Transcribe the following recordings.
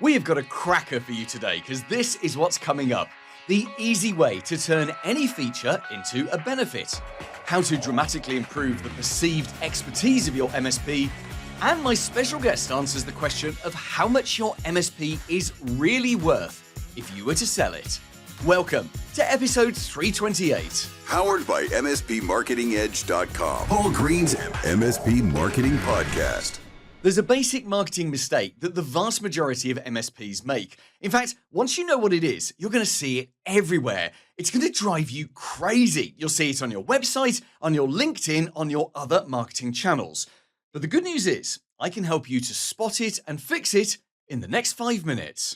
We have got a cracker for you today because this is what's coming up. The easy way to turn any feature into a benefit. How to dramatically improve the perceived expertise of your MSP. And my special guest answers the question of how much your MSP is really worth if you were to sell it. Welcome to episode 328. Powered by MSPMarketingEdge.com. Paul Green's MSP Marketing Podcast. There's a basic marketing mistake that the vast majority of MSPs make. In fact, once you know what it is, you're going to see it everywhere. It's going to drive you crazy. You'll see it on your website, on your LinkedIn, on your other marketing channels. But the good news is, I can help you to spot it and fix it in the next 5 minutes.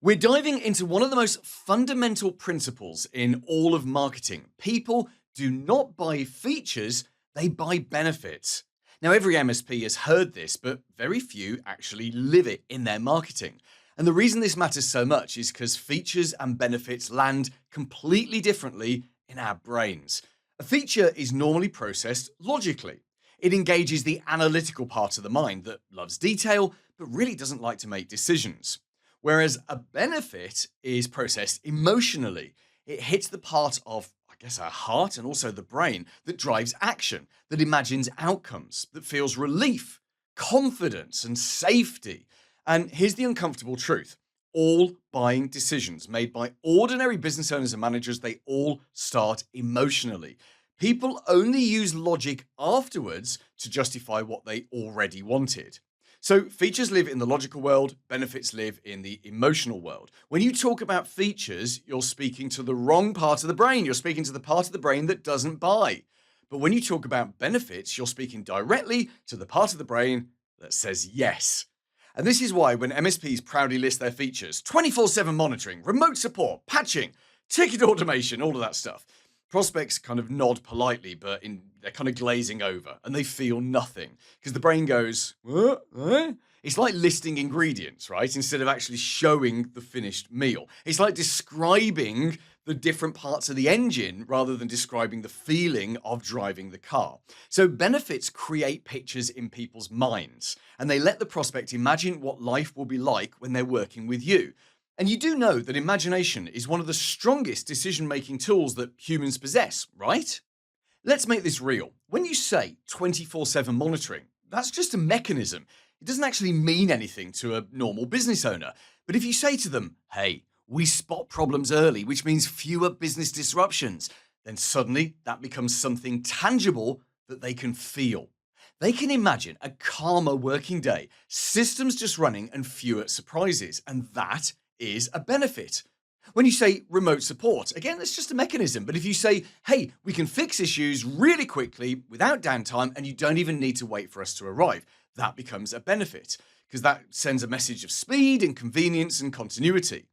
We're diving into one of the most fundamental principles in all of marketing. People do not buy features, they buy benefits. Now, every MSP has heard this, but very few actually live it in their marketing. And the reason this matters so much is because features and benefits land completely differently in our brains. A feature is normally processed logically. It engages the analytical part of the mind that loves detail, but really doesn't like to make decisions. Whereas a benefit is processed emotionally. It hits the part of our heart and also the brain that drives action, that imagines outcomes, that feels relief, confidence, and safety. And here's the uncomfortable truth. All buying decisions made by ordinary business owners and managers, they all start emotionally. People only use logic afterwards to justify what they already wanted. So features live in the logical world, benefits live in the emotional world. When you talk about features, you're speaking to the wrong part of the brain. You're speaking to the part of the brain that doesn't buy. But when you talk about benefits, you're speaking directly to the part of the brain that says yes. And this is why when MSPs proudly list their features, 24/7 monitoring, remote support, patching, ticket automation, all of that stuff, prospects kind of nod politely, but they're kind of glazing over and they feel nothing because the brain goes, what? It's like listing ingredients, right? Instead of actually showing the finished meal. It's like describing the different parts of the engine rather than describing the feeling of driving the car. So benefits create pictures in people's minds and they let the prospect imagine what life will be like when they're working with you. And you do know that imagination is one of the strongest decision-making tools that humans possess, right? Let's make this real. When you say 24/7 monitoring, that's just a mechanism. It doesn't actually mean anything to a normal business owner. But if you say to them, hey, we spot problems early, which means fewer business disruptions, then suddenly that becomes something tangible that they can feel. They can imagine a calmer working day, systems just running and fewer surprises, and that is a benefit. When you say remote support, again, that's just a mechanism. But if you say, hey, we can fix issues really quickly without downtime and you don't even need to wait for us to arrive, that becomes a benefit because that sends a message of speed and convenience and continuity.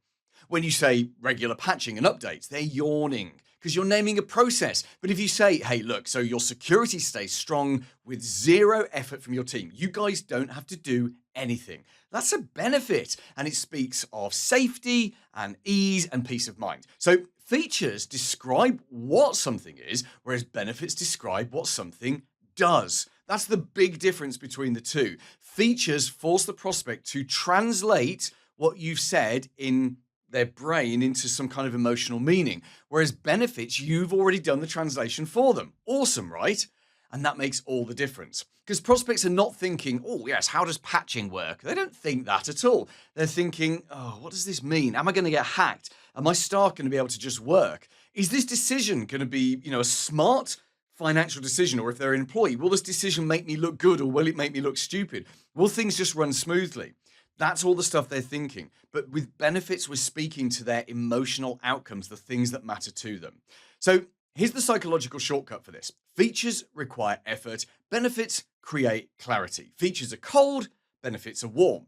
When you say regular patching and updates, they're yawning because you're naming a process. But if you say, hey, look, so your security stays strong with zero effort from your team, you guys don't have to do anything. That's a benefit, and it speaks of safety and ease and peace of mind. So features describe what something is, whereas benefits describe what something does. That's the big difference between the two. Features force the prospect to translate what you've said in their brain into some kind of emotional meaning, whereas benefits, you've already done the translation for them. Awesome, right? And that makes all the difference. Because prospects are not thinking, oh yes, how does patching work? They don't think that at all. They're thinking, oh, what does this mean? Am I going to get hacked? Are my staff going to be able to just work? Is this decision going to be, a smart financial decision? Or if they're an employee, will this decision make me look good or will it make me look stupid? Will things just run smoothly? That's all the stuff they're thinking. But with benefits, we're speaking to their emotional outcomes, the things that matter to them. So here's the psychological shortcut for this. Features require effort. Benefits create clarity. Features are cold. Benefits are warm.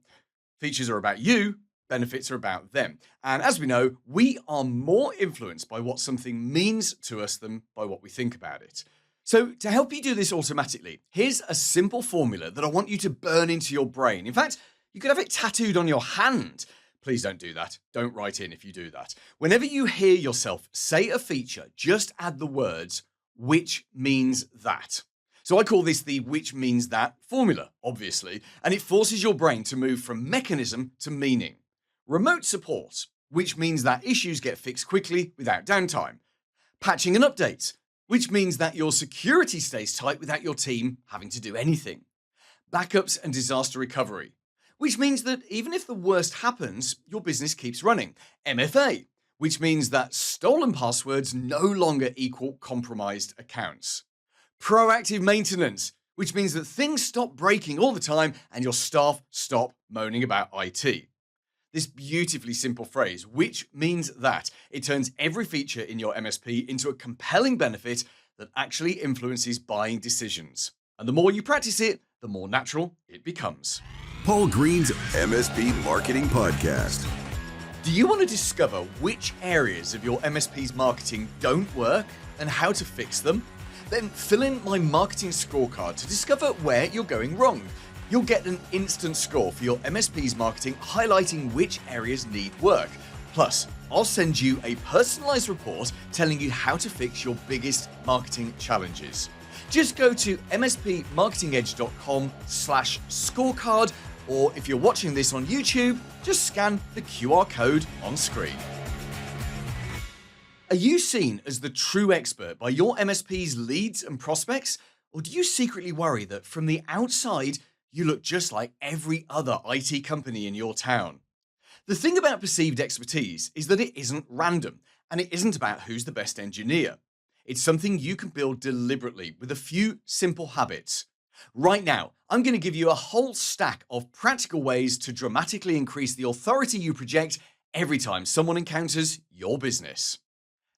Features are about you. Benefits are about them. And as we know, we are more influenced by what something means to us than by what we think about it. So to help you do this automatically, here's a simple formula that I want you to burn into your brain. In fact, you could have it tattooed on your hand. Please don't do that. Don't write in if you do that. Whenever you hear yourself say a feature, just add the words, which means that. So I call this the which means that formula, obviously, and it forces your brain to move from mechanism to meaning. Remote support, which means that issues get fixed quickly without downtime. Patching and updates, which means that your security stays tight without your team having to do anything. Backups and disaster recovery, which means that even if the worst happens, your business keeps running. MFA, which means that stolen passwords no longer equal compromised accounts. Proactive maintenance, which means that things stop breaking all the time and your staff stop moaning about IT. This beautifully simple phrase, which means that it turns every feature in your MSP into a compelling benefit that actually influences buying decisions. And the more you practice it, the more natural it becomes. Paul Green's MSP Marketing Podcast. Do you want to discover which areas of your MSP's marketing don't work and how to fix them? Then fill in my marketing scorecard to discover where you're going wrong. You'll get an instant score for your MSP's marketing highlighting which areas need work. Plus, I'll send you a personalized report telling you how to fix your biggest marketing challenges. Just go to mspmarketingedge.com/scorecard, or if you're watching this on YouTube, just scan the QR code on screen. Are you seen as the true expert by your MSP's leads and prospects? Or do you secretly worry that from the outside, you look just like every other IT company in your town? The thing about perceived expertise is that it isn't random, and it isn't about who's the best engineer. It's something you can build deliberately with a few simple habits. Right now, I'm going to give you a whole stack of practical ways to dramatically increase the authority you project every time someone encounters your business.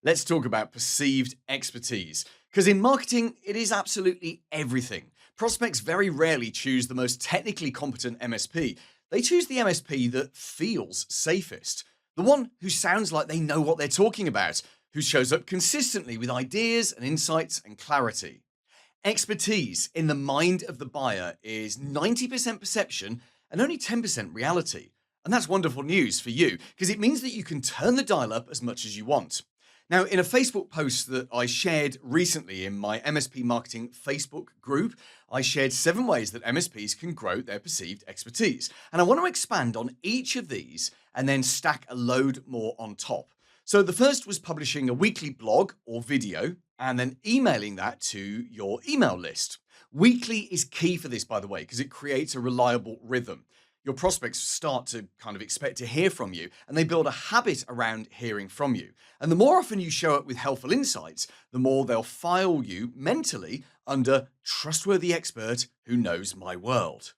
Let's talk about perceived expertise, because in marketing, it is absolutely everything. Prospects very rarely choose the most technically competent MSP. They choose the MSP that feels safest, the one who sounds like they know what they're talking about, who shows up consistently with ideas and insights and clarity. Expertise in the mind of the buyer is 90% perception and only 10% reality. And that's wonderful news for you, because it means that you can turn the dial up as much as you want. Now, in a Facebook post that I shared recently in my MSP Marketing Facebook group, I shared 7 ways that MSPs can grow their perceived expertise. And I want to expand on each of these and then stack a load more on top. So the first was publishing a weekly blog or video and then emailing that to your email list. Weekly is key for this, by the way, because it creates a reliable rhythm. Your prospects start to kind of expect to hear from you, and they build a habit around hearing from you. And the more often you show up with helpful insights, the more they'll file you mentally under trustworthy expert who knows my world.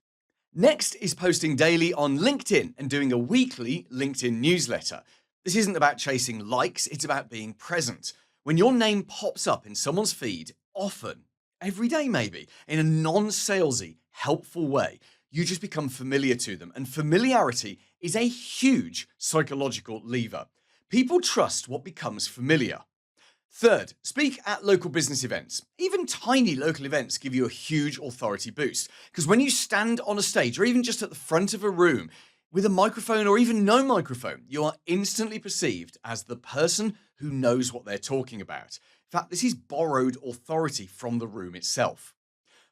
Next is posting daily on LinkedIn and doing a weekly LinkedIn newsletter. This isn't about chasing likes, it's about being present. When your name pops up in someone's feed, often, every day maybe, in a non-salesy, helpful way, you just become familiar to them, and familiarity is a huge psychological lever. People trust what becomes familiar. Third, speak at local business events. Even tiny local events give you a huge authority boost, because when you stand on a stage or even just at the front of a room with a microphone or even no microphone, you are instantly perceived as the person who knows what they're talking about. In fact, this is borrowed authority from the room itself.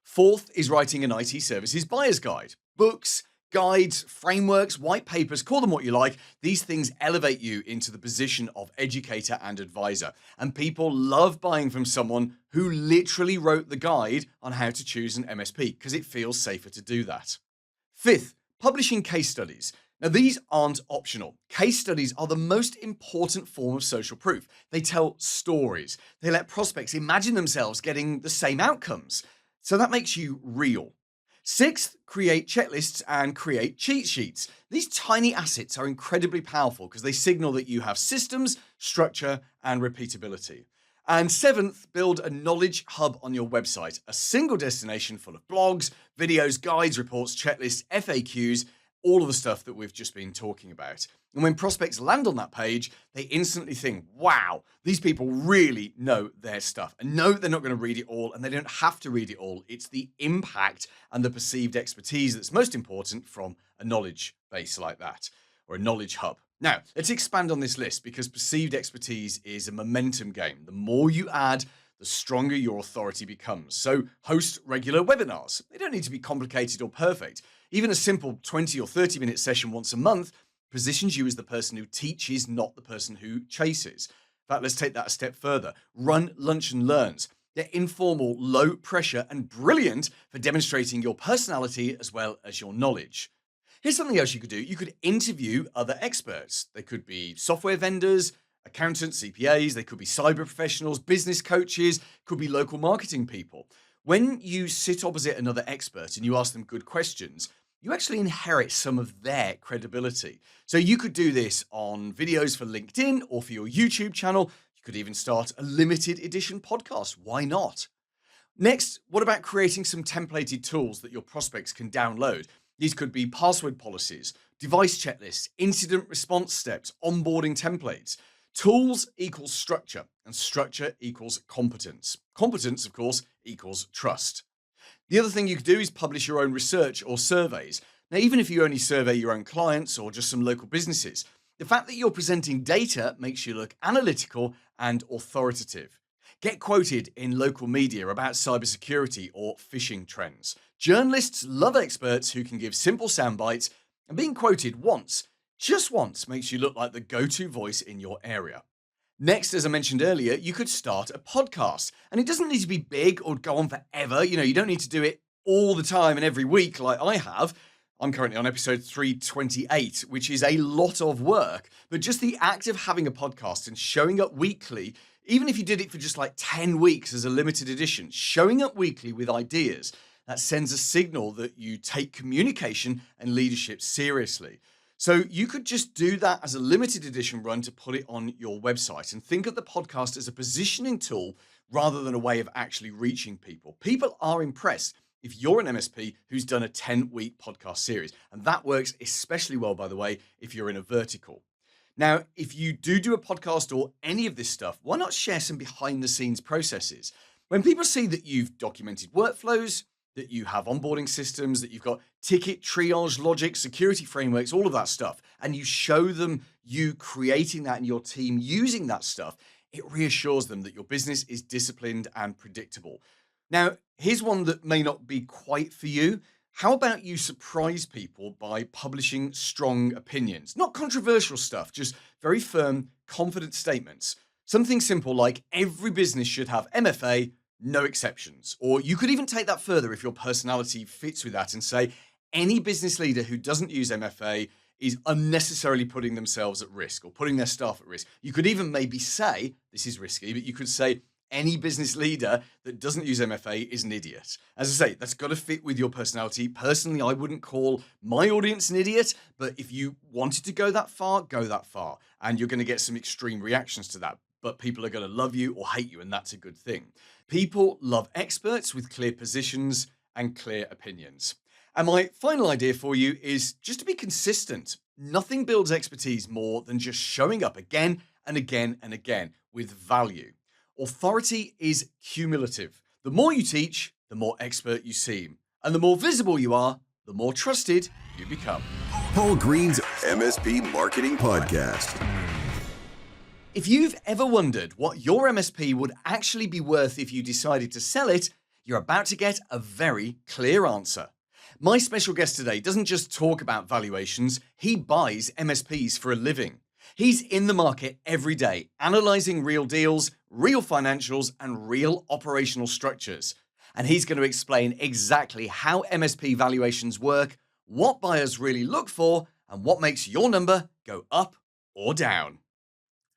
Fourth is writing an IT services buyer's guide. Books, guides, frameworks, white papers, call them what you like. These things elevate you into the position of educator and advisor. And people love buying from someone who literally wrote the guide on how to choose an MSP, because it feels safer to do that. Fifth, publishing case studies. Now, these aren't optional. Case studies are the most important form of social proof. They tell stories. They let prospects imagine themselves getting the same outcomes. So that makes you real. Sixth, create checklists and create cheat sheets. These tiny assets are incredibly powerful because they signal that you have systems, structure, and repeatability. And seventh, build a knowledge hub on your website, a single destination full of blogs, videos, guides, reports, checklists, FAQs, all of the stuff that we've just been talking about. And when prospects land on that page, they instantly think, wow, these people really know their stuff. And no, they're not going to read it all, and they don't have to read it all. It's the impact and the perceived expertise that's most important from a knowledge base like that, or a knowledge hub. Now, let's expand on this list, because perceived expertise is a momentum game. The more you add, the stronger your authority becomes. So host regular webinars. They don't need to be complicated or perfect. Even a simple 20 or 30-minute session once a month positions you as the person who teaches, not the person who chases. In fact, let's take that a step further. Run lunch and learns. They're informal, low pressure, and brilliant for demonstrating your personality as well as your knowledge. Here's something else you could do. You could interview other experts. They could be software vendors, accountants, CPAs, they could be cyber professionals, business coaches, could be local marketing people. When you sit opposite another expert and you ask them good questions, you actually inherit some of their credibility. So you could do this on videos for LinkedIn or for your YouTube channel. You could even start a limited edition podcast. Why not? Next, what about creating some templated tools that your prospects can download? These could be password policies, device checklists, incident response steps, onboarding templates. Tools equals structure, and structure equals competence. Competence, of course, equals trust. The other thing you could do is publish your own research or surveys. Now, even if you only survey your own clients or just some local businesses, the fact that you're presenting data makes you look analytical and authoritative. Get quoted in local media about cybersecurity or phishing trends. Journalists love experts who can give simple sound bites, and being quoted once, just once, makes you look like the go-to voice in your area. Next, as I mentioned earlier, you could start a podcast. And it doesn't need to be big or go on forever. You don't need to do it all the time and every week like I have. I'm currently on episode 328, which is a lot of work. But just the act of having a podcast and showing up weekly, even if you did it for just like 10 weeks as a limited edition, showing up weekly with ideas, that sends a signal that you take communication and leadership seriously. So you could just do that as a limited edition run to put it on your website and think of the podcast as a positioning tool rather than a way of actually reaching people. People are impressed if you're an MSP who's done a 10-week podcast series. And that works especially well, by the way, if you're in a vertical. Now, if you do a podcast or any of this stuff, why not share some behind the scenes processes? When people see that you've documented workflows, that you have onboarding systems, that you've got ticket triage logic, security frameworks, all of that stuff, and you show them you creating that and your team using that stuff, it reassures them that your business is disciplined and predictable. Now, here's one that may not be quite for you. How about you surprise people by publishing strong opinions? Not controversial stuff, just very firm, confident statements. Something simple like every business should have MFA, no exceptions. Or you could even take that further if your personality fits with that and say any business leader who doesn't use MFA is unnecessarily putting themselves at risk or putting their staff at risk. You could even maybe say, this is risky, but you could say any business leader that doesn't use MFA is an idiot. As I say, that's got to fit with your personality. Personally, I wouldn't call my audience an idiot, but if you wanted to go that far, go that far. And you're going to get some extreme reactions to that. But people are going to love you or hate you, and that's a good thing. People love experts with clear positions and clear opinions. And my final idea for you is just to be consistent. Nothing builds expertise more than just showing up again and again and again with value. Authority is cumulative. The more you teach, the more expert you seem. And the more visible you are, the more trusted you become. Paul Green's MSP Marketing Podcast. If you've ever wondered what your MSP would actually be worth if you decided to sell it, you're about to get a very clear answer. My special guest today doesn't just talk about valuations, he buys MSPs for a living. He's in the market every day, analyzing real deals, real financials, and real operational structures. And he's going to explain exactly how MSP valuations work, what buyers really look for, and what makes your number go up or down.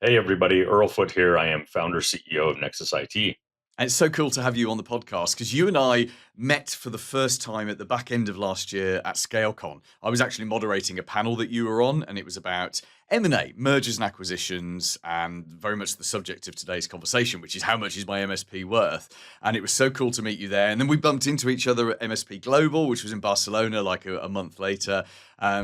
Hey everybody, Earl Foote here. I am founder CEO of Nexus IT. And it's so cool to have you on the podcast because you and I met for the first time at the back end of last year at ScaleCon. I was actually moderating a panel that you were on, and it was about M&A, mergers and acquisitions, and very much the subject of today's conversation, which is how much is my MSP worth? And it was so cool to meet you there. And then we bumped into each other at MSP Global, which was in Barcelona like a month later.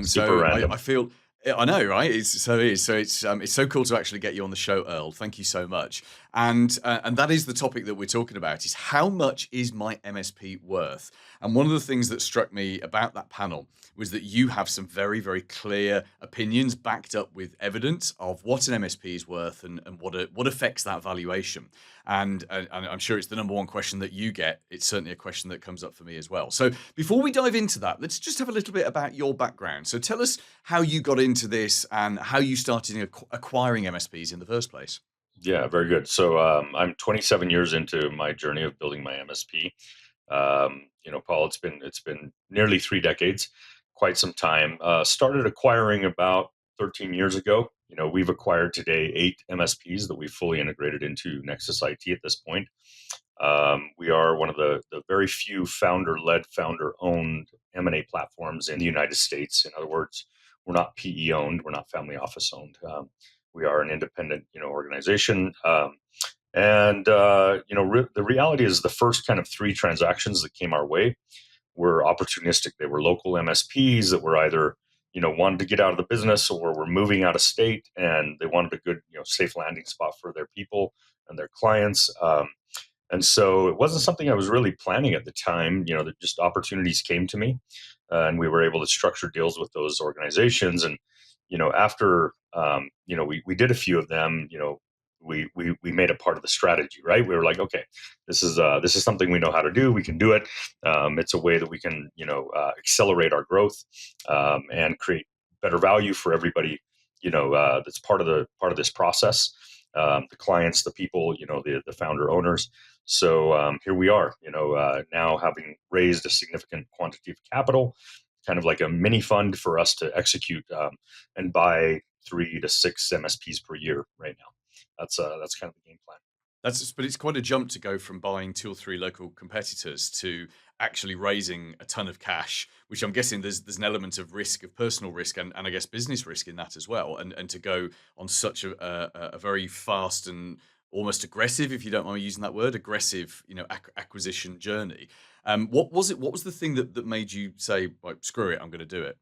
Super random. I feel... I know, right? It's so cool to actually get you on the show, Earl. Thank you so much. And that is the topic that we're talking about: is how much is my MSP worth? And one of the things that struck me about that panel was that you have some very, very clear opinions backed up with evidence of what an MSP is worth and what affects that valuation. And I'm sure it's the number one question that you get. It's certainly a question that comes up for me as well. So before we dive into that, let's just have a little bit about your background. So tell us how you got into this and how you started acquiring MSPs in the first place. Yeah, very good. So I'm 27 years into my journey of building my MSP. Paul, it's been nearly 3 decades, quite some time. Started acquiring about 13 years ago. We've acquired today 8 MSPs that we've fully integrated into Nexus IT at this point. We are one of the very few founder-led, founder-owned M&A platforms in the United States. In other words, we're not PE owned, we're not family office owned. We are an independent, organization. The reality is the first kind of 3 transactions that came our way were opportunistic. They were local MSPs that were either, wanted to get out of the business or were moving out of state, and they wanted a good, safe landing spot for their people and their clients. And so it wasn't something I was really planning at the time. That just opportunities came to me, and we were able to structure deals with those organizations. And after we did a few of them. We made it part of the strategy, right? We were like, okay, this is something we know how to do. We can do it. It's a way that we can accelerate our growth and create better value for everybody. That's part of this process. The clients, the people, the founder owners. So here we are, now having raised a significant quantity of capital, kind of like a mini fund for us to execute and buy 3 to 6 MSPs per year right now. That's kind of the game plan. But it's quite a jump to go from buying 2 or 3 local competitors to actually raising a ton of cash, which I'm guessing there's an element of risk, of personal risk, and I guess business risk in that as well. And to go on such a very fast and almost aggressive, if you don't mind me using that word, aggressive, acquisition journey. What was it? What was the thing that made you say, like, screw it, I'm going to do it?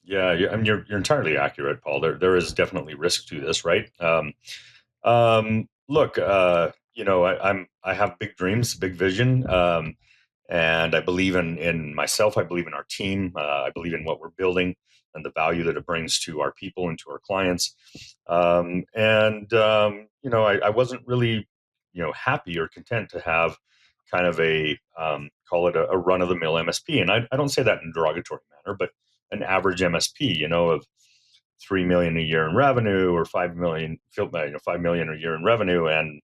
Yeah, I mean, you're entirely accurate, Paul. There is definitely risk to this, right? Look, I have big dreams, big vision, and I believe in myself. I believe in our team. I believe in what we're building and the value that it brings to our people and to our clients. I wasn't really, happy or content to have kind of a call it a run of the mill MSP, and I don't say that in a derogatory manner, but an average MSP, of 3 million a year in revenue or 5 million, 5 million a year in revenue, and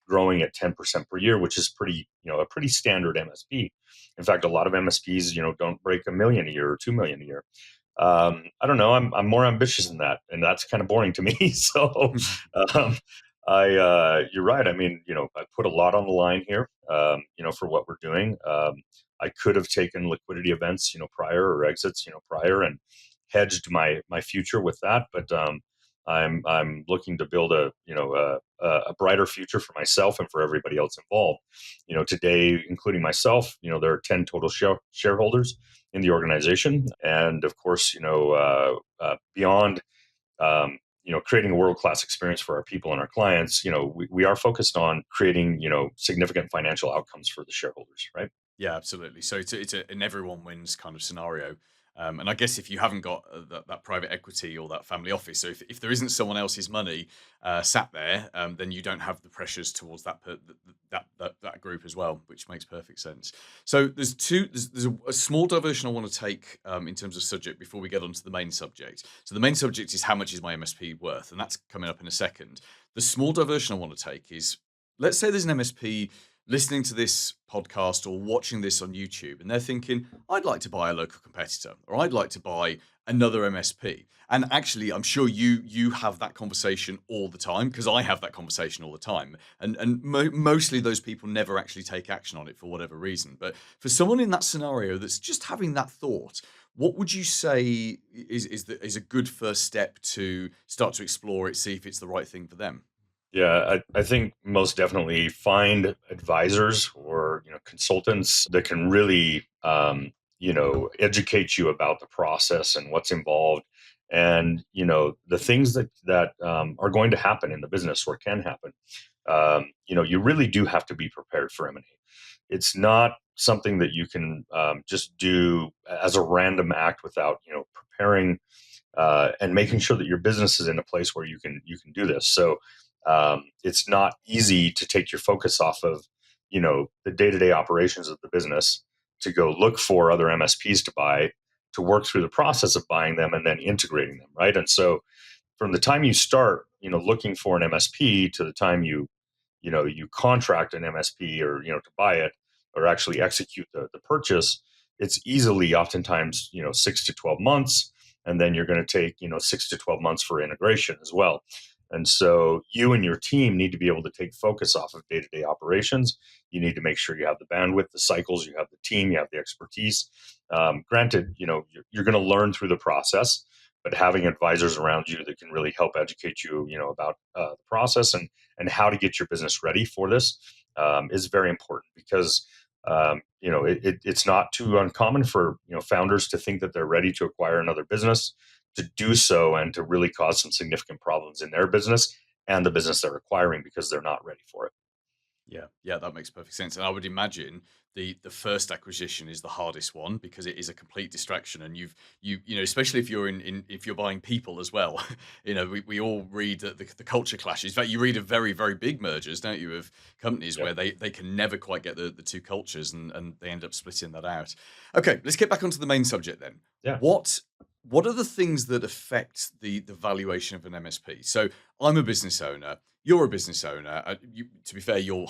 growing at 10% per year, which is a pretty standard MSP. In fact, a lot of MSPs, don't break 1 million a year or 2 million a year. I don't know. I'm more ambitious than that, and that's kind of boring to me. So, um, you're right. I mean, I put a lot on the line here, for what we're doing. I could have taken liquidity events, prior, or exits, prior, and hedged my future with that. But I'm looking to build a brighter future for myself and for everybody else involved. Today, including myself, there are 10 total shareholders in the organization, and of course, beyond creating a world-class experience for our people and our clients, we are focused on creating, significant financial outcomes for the shareholders, right? Yeah, absolutely. So it's an everyone wins kind of scenario. And I guess if you haven't got that private equity or that family office, so if there isn't someone else's money sat there, then you don't have the pressures towards that group as well, which makes perfect sense. So there's a small diversion I want to take in terms of subject before we get onto the main subject. So the main subject is how much is my MSP worth, and that's coming up in a second. The small diversion I want to take is, let's say there's an MSP listening to this podcast or watching this on YouTube, and they're thinking, I'd like to buy a local competitor, or I'd like to buy another MSP. And actually, I'm sure you have that conversation all the time, because I have that conversation all the time. And mostly those people never actually take action on it for whatever reason. But for someone in that scenario that's just having that thought, what would you say is a good first step to start to explore it, see if it's the right thing for them? Yeah, I think most definitely find advisors or consultants that can really educate you about the process and what's involved, and the things that are going to happen in the business or can happen. you really do have to be prepared for M&A. It's not something that you can just do as a random act without preparing and making sure that your business is in a place where you can do this. So it's not easy to take your focus off of the day-to-day operations of the business to go look for other MSPs to buy, to work through the process of buying them and then integrating them, right? And so from the time you start looking for an MSP to the time you contract an MSP or to buy it or actually execute the purchase, it's easily oftentimes 6 to 12 months, and then you're going to take 6 to 12 months for integration as well. And so you and your team need to be able to take focus off of day-to-day operations. You need to make sure you have the bandwidth, the cycles, you have the team, you have the expertise. Granted, you're going to learn through the process, but having advisors around you that can really help educate you, about the process and how to get your business ready for this is very important, because it's not too uncommon for founders to think that they're ready to acquire another business, to do so and to really cause some significant problems in their business and the business they're acquiring because they're not ready for it. Yeah, that makes perfect sense. And I would imagine the first acquisition is the hardest one, because it is a complete distraction, and especially if you're if you're buying people as well. We all read the culture clashes. In fact, you read of very, very big mergers, don't you, of companies Yep. where they can never quite get the two cultures, and they end up splitting that out. Okay, let's get back onto the main subject then. Yeah. What are the things that affect the valuation of an MSP? So I'm a business owner. You're a business owner. To be fair, you're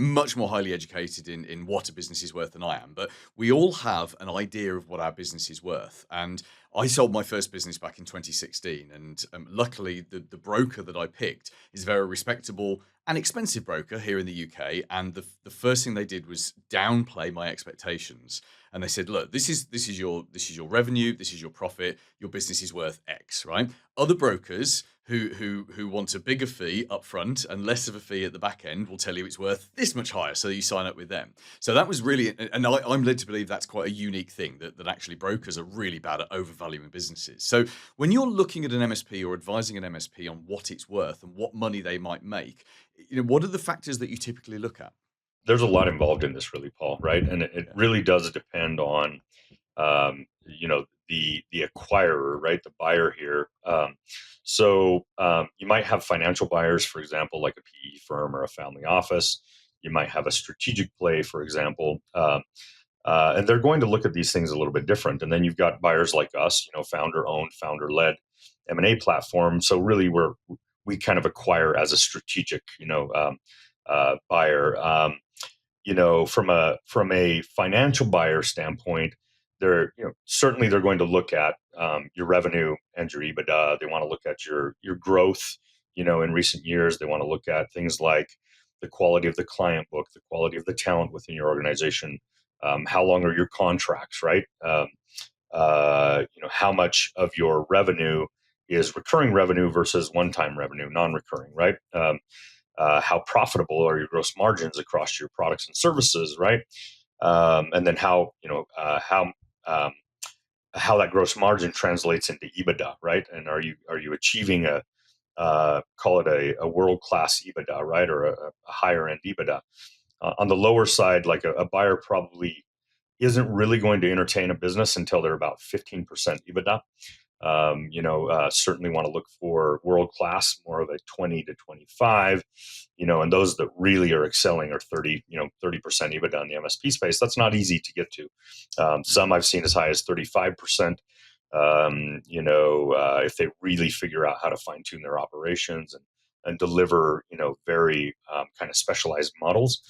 much more highly educated in what a business is worth than I am. But we all have an idea of what our business is worth. And I sold my first business back in 2016. And luckily, the broker that I picked is a very respectable and expensive broker here in the UK. And the first thing they did was downplay my expectations. And they said, "Look, this is your revenue, this is your profit. Your business is worth X, right?" Other brokers who want a bigger fee up front and less of a fee at the back end will tell you it's worth this much higher, so you sign up with them. So that was really, and I'm led to believe that's quite a unique thing, that actually brokers are really bad at overvaluing businesses. So when you're looking at an MSP or advising an MSP on what it's worth and what money they might make, what are the factors that you typically look at? There's a lot involved in this, really, Paul, right? And it Yeah. really does depend on the acquirer, right? The buyer here. So you might have financial buyers, for example, like a PE firm or a family office. You might have a strategic play, for example, and they're going to look at these things a little bit different. And then you've got buyers like us, founder-owned, founder-led M&A platform. So really, we kind of acquire as a strategic, buyer. From a financial buyer standpoint, they're certainly they're going to look at your revenue and your EBITDA. They want to look at your growth, in recent years. They want to look at things like the quality of the client book, the quality of the talent within your organization. How long are your contracts, right? How much of your revenue is recurring revenue versus one-time revenue, non-recurring, right? How profitable are your gross margins across your products and services, right? And then um, how that gross margin translates into EBITDA, right? And are you achieving call it a world class EBITDA, right, or a higher end EBITDA? On the lower side, like a buyer probably isn't really going to entertain a business until they're about 15% EBITDA. Certainly want to look for world class, more of a 20 to 25, and those that really are excelling are 30% EBITDA in the MSP space. That's not easy to get to. Some I've seen as high as 35%. If they really figure out how to fine tune their operations and deliver, very kind of specialized models,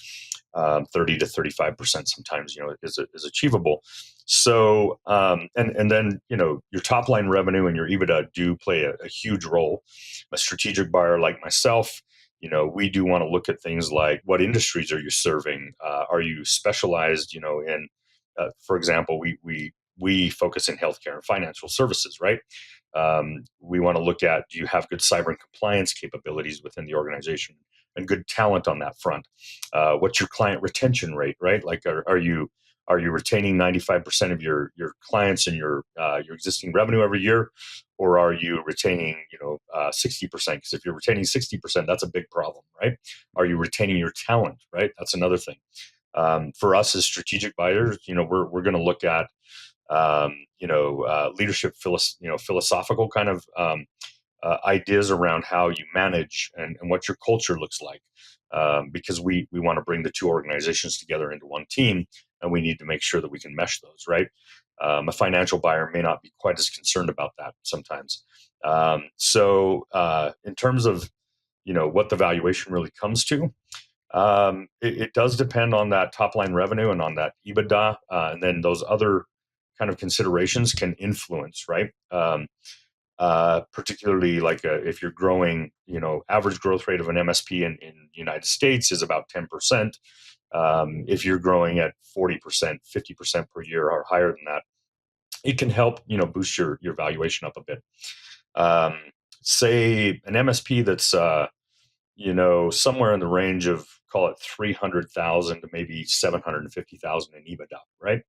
30 to 35% sometimes, is achievable. So, and then, your top line revenue and your EBITDA do play a huge role. A strategic buyer like myself, we do want to look at things like, what industries are you serving? Are you specialized, in, for example, we focus in healthcare and financial services, right? We want to look at, do you have good cyber and compliance capabilities within the organization and good talent on that front? What's your client retention rate, right? Like, are Are you retaining 95% of your clients and your existing revenue every year, or are you retaining 60%? Because if you're retaining 60%, that's a big problem, right? Are you retaining your talent, right? That's another thing. For us as strategic buyers, we're going to look at leadership, philosophical kind of ideas around how you manage and what your culture looks like, because we want to bring the two organizations together into one team, and we need to make sure that we can mesh those, right? A financial buyer may not be quite as concerned about that sometimes. So in terms of what the valuation really comes to, it does depend on that top line revenue and on that EBITDA, and then those other kind of considerations can influence, right? Particularly like if you're growing, average growth rate of an MSP in the United States is about 10%. If you're growing at 40%, 50% per year or higher than that, it can help, boost your valuation up a bit. Um, Say an MSP that's, somewhere in the range of, call it 300,000 to maybe 750,000 in EBITDA, right?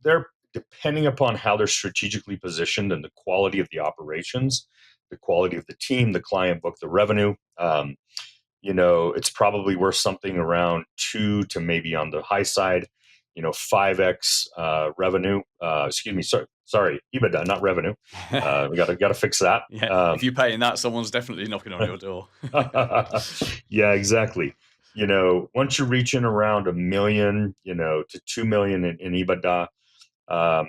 They're depending upon how they're strategically positioned and the quality of the operations, the quality of the team, the client book, the revenue. It's probably worth something around 2 to maybe on the high side, 5x revenue. Excuse me, sorry, EBITDA, not revenue. We got to fix that. Yeah, if you're paying that, someone's definitely knocking on your door. Yeah, exactly. Once you're reaching around a million, to 2 million in EBITDA, a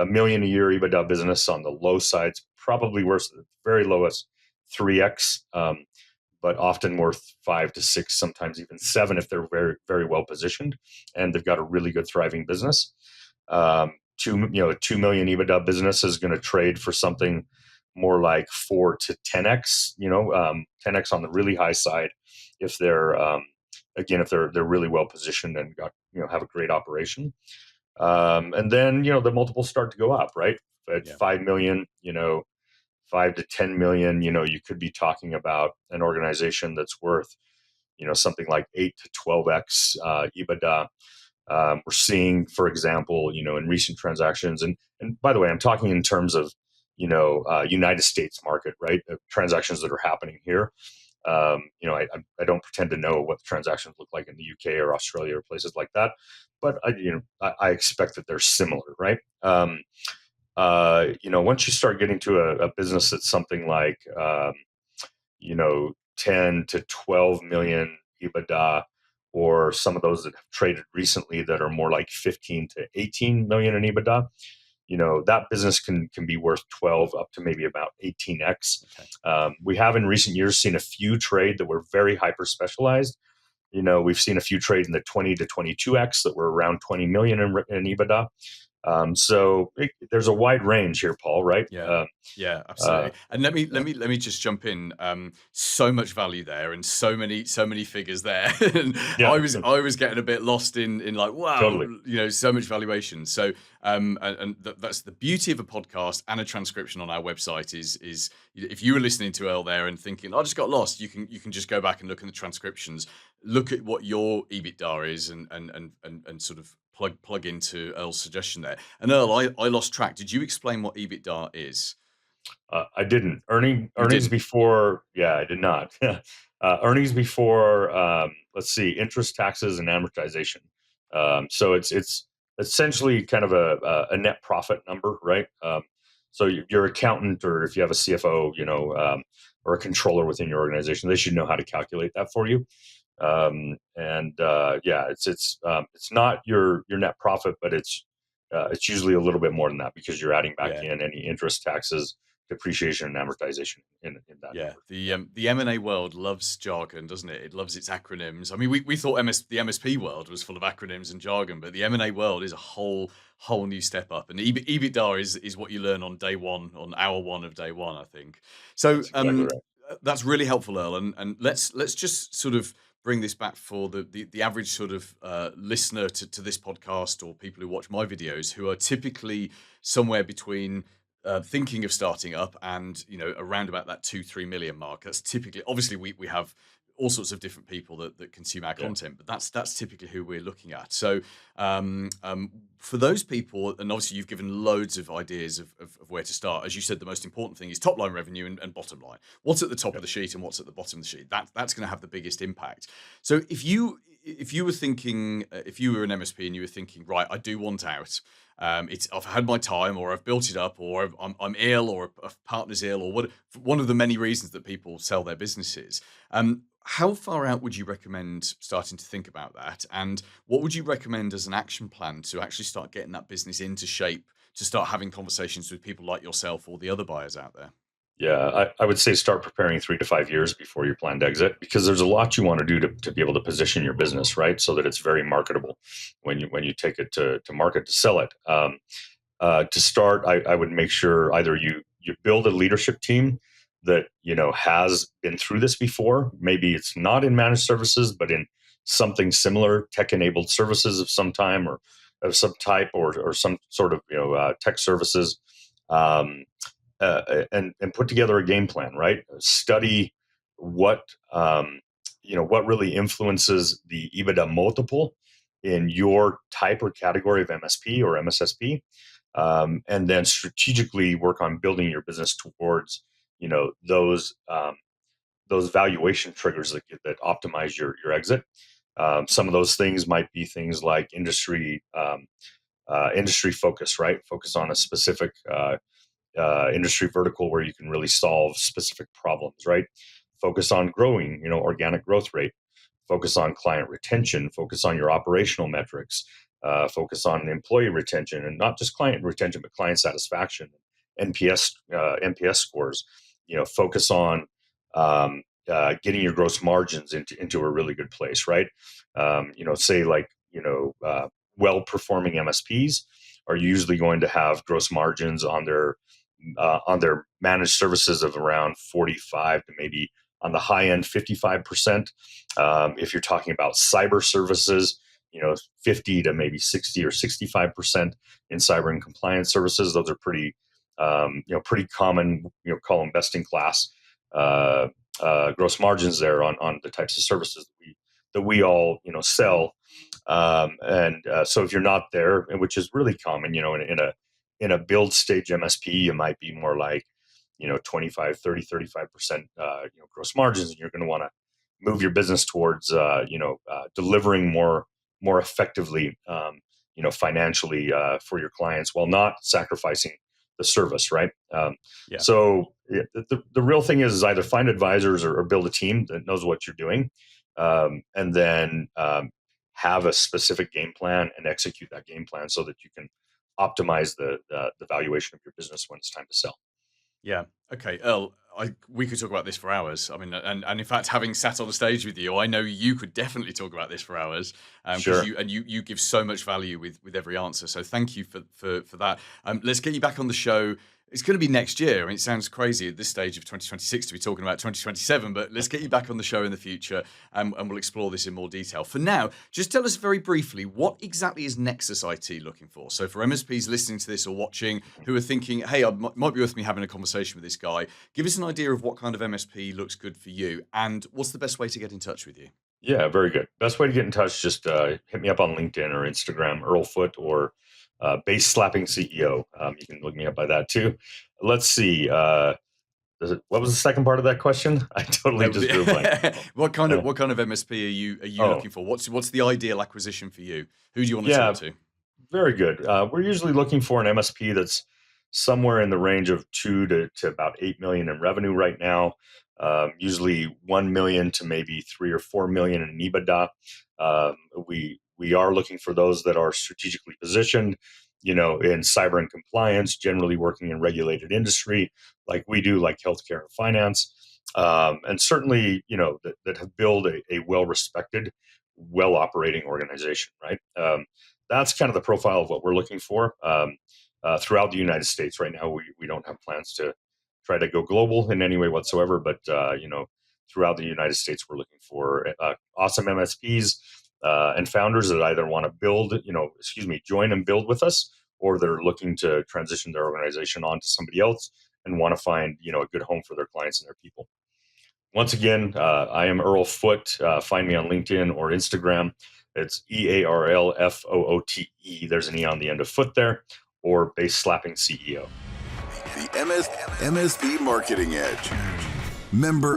million a year EBITDA business on the low side's probably worth the very lowest 3x, but often worth 5 to 6, sometimes even 7 if they're very, very well positioned and they've got a really good thriving business. A 2 million EBITDA business is going to trade for something more like 4 to 10x, 10x on the really high side if they're if they're really well positioned and got have a great operation. And then the multiples start to go up, right? At Yeah. 5 million, 5 to 10 million, you could be talking about an organization that's worth something like 8 to 12x EBITDA. We're seeing, for example, in recent transactions, and by the way, I'm talking in terms of United States market, right? Transactions that are happening here. I don't pretend to know what the transactions look like in the UK or Australia or places like that, but I expect that they're similar, right? Once you start getting to a business that's something like 10 to 12 million EBITDA, or some of those that have traded recently that are more like 15 to 18 million in EBITDA, that business can be worth 12 up to maybe about 18x. Okay. We have in recent years seen a few trade that were very hyper specialized. We've seen a few trade in the 20 to 22x that were around 20 million in EBITDA. There's a wide range here, Paul, right? Yeah. Yeah, absolutely. And let me just jump in. So much value there, and so many figures there. And Yeah, I was getting a bit lost in like, wow, totally. so much valuation. So that's the beauty of a podcast and a transcription on our website is if you were listening to Earl there and thinking, I just got lost, you can just go back and look at the transcriptions, look at what your EBITDA is, and sort of plug into Earl's suggestion there. And Earl, I lost track. Did you explain what EBITDA is? I didn't. You Earnings didn't. before, yeah, I did not. Earnings before, let's see, interest, taxes, and amortization. So it's essentially kind of a net profit number, right? So your accountant, or if you have a CFO, or a controller within your organization, they should know how to calculate that for you. Yeah, it's not your net profit, but it's usually a little bit more than that because you're adding back Yeah. in any interest, taxes, depreciation, and amortization in that Yeah, number. the M&A world loves jargon, doesn't it? It loves its acronyms. I mean, we thought the MSP world was full of acronyms and jargon, but the M&A world is a whole new step up. And EBITDA is what you learn on day one, on hour one of day one, I think. So That's exactly right. that's really helpful, Earl. And let's just sort of bring this back for the average sort of listener to this podcast, or people who watch my videos, who are typically somewhere between thinking of starting up and around about that 2-3 million mark. That's typically, obviously we have all sorts of different people that consume our Yeah. content, but that's typically who we're looking at. So for those people, and obviously you've given loads of ideas of where to start. As you said, the most important thing is top line revenue and bottom line. What's at the top Yeah. of the sheet and what's at the bottom of the sheet? That's going to have the biggest impact. So if you were thinking, if you were an MSP and you were thinking, right, I do want out. I've had my time, or I've built it up, or I'm ill, or a partner's ill, or what. One of the many reasons that people sell their businesses. How far out would you recommend starting to think about that? And what would you recommend as an action plan to actually start getting that business into shape, to start having conversations with people like yourself or the other buyers out there? Yeah, I would say start preparing 3 to 5 years before your planned exit, because there's a lot you want to do to be able to position your business, right? So that it's very marketable when you take it to market to sell it. To start, I would make sure either you build a leadership team that has been through this before. Maybe it's not in managed services, but in something similar, tech-enabled services of some time or of some type, or some sort of tech services. Um, and put together a game plan, right? Study what what really influences the EBITDA multiple in your type or category of MSP or MSSP, and then strategically work on building your business towards those valuation triggers that optimize your exit. Some of those things might be things like industry focus, right? Focus on a specific industry vertical where you can really solve specific problems, right? Focus on growing, organic growth rate. Focus on client retention. Focus on your operational metrics. Focus on employee retention, and not just client retention, but client satisfaction, NPS scores. Focus on getting your gross margins into a really good place, right? Say like well-performing MSPs are usually going to have gross margins on their managed services of around 45 to maybe on the high end 55%. If you're talking about cyber services, 50 to maybe 60 or 65% in cyber and compliance services. Those are pretty common, call them best in class gross margins there on the types of services that we all sell. So if you're not there, which is really common, in a build stage MSP, you might be more like 25, 30, 35% gross margins, and you're going to want to move your business towards delivering more effectively, financially, for your clients, while not sacrificing the service, right? Yeah. So the real thing is either find advisors or build a team that knows what you're doing, and then have a specific game plan and execute that game plan so that you can optimize the valuation of your business when it's time to sell. Yeah. Okay, Earl, we could talk about this for hours. I mean, and in fact, having sat on the stage with you, I know you could definitely talk about this for hours, because Sure. you give so much value with every answer. So thank you for that. Let's get you back on the show. It's going to be next year. I mean, it sounds crazy at this stage of 2026 to be talking about 2027, but let's get you back on the show in the future, and we'll explore this in more detail. For now, just tell us very briefly, what exactly is Nexus IT looking for? So for MSPs listening to this or watching who are thinking, hey, might be worth me having a conversation with this guy, give us an idea of what kind of MSP looks good for you, and what's the best way to get in touch with you? Yeah, very good. Best way to get in touch, just hit me up on LinkedIn or Instagram, Earl Foot, or Base Slapping CEO. You can look me up by that too. Let's see. What was the second part of that question? I totally just drew a blank. Uh, What kind of MSP are you oh, looking for? What's the ideal acquisition for you? Who do you want to talk yeah, to? very good. We're usually looking for an MSP that's somewhere in the range of 2 to about 8 million in revenue right now. Usually 1 million to maybe 3 or 4 million in EBITDA. Um, we are looking for those that are strategically positioned, in cyber and compliance, generally working in regulated industry like we do, like healthcare and finance, and certainly that have built a well respected, well operating organization. Right. That's kind of the profile of what we're looking for, throughout the United States. Right now, we don't have plans to try to go global in any way whatsoever, but throughout the United States, we're looking for awesome MSPs and founders that either want to join and build with us, or they're looking to transition their organization onto somebody else and want to find a good home for their clients and their people. once again, I am Earl Foote. Find me on LinkedIn or Instagram. It's EARLFOOTE. There's an E on the end of Foot there, or Base Slapping CEO. The MSP Marketing Edge. Member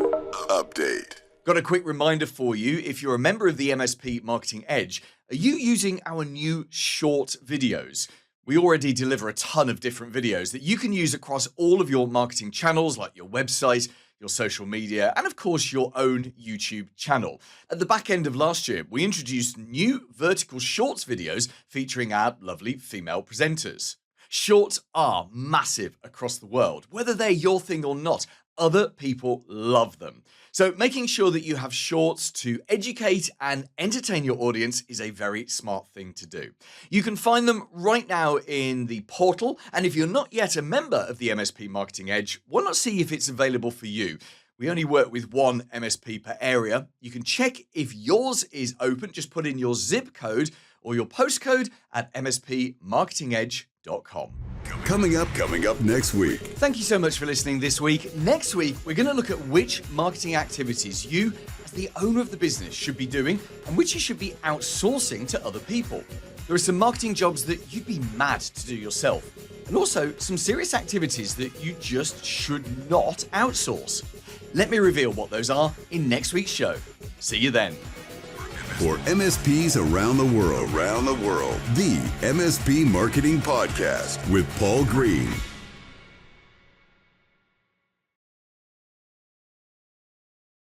update. Got a quick reminder for you. If you're a member of the MSP Marketing Edge, are you using our new short videos? We already deliver a ton of different videos that you can use across all of your marketing channels, like your website, your social media, and of course your own YouTube channel. At the back end of last year, we introduced new vertical shorts videos featuring our lovely female presenters. Shorts are massive across the world. Whether they're your thing or not, other people love them. So making sure that you have shorts to educate and entertain your audience is a very smart thing to do. You can find them right now in the portal. And if you're not yet a member of the MSP Marketing Edge, why not see if it's available for you? We only work with one MSP per area. You can check if yours is open. Just put in your zip code or your postcode at mspmarketingedge.com. Coming up next week. Thank you so much for listening this week. Next week, we're going to look at which marketing activities you, as the owner of the business, should be doing and which you should be outsourcing to other people. There are some marketing jobs that you'd be mad to do yourself, and also some serious activities that you just should not outsource. Let me reveal what those are in next week's show. See you then. For MSPs around the world, the MSP Marketing Podcast with Paul Green.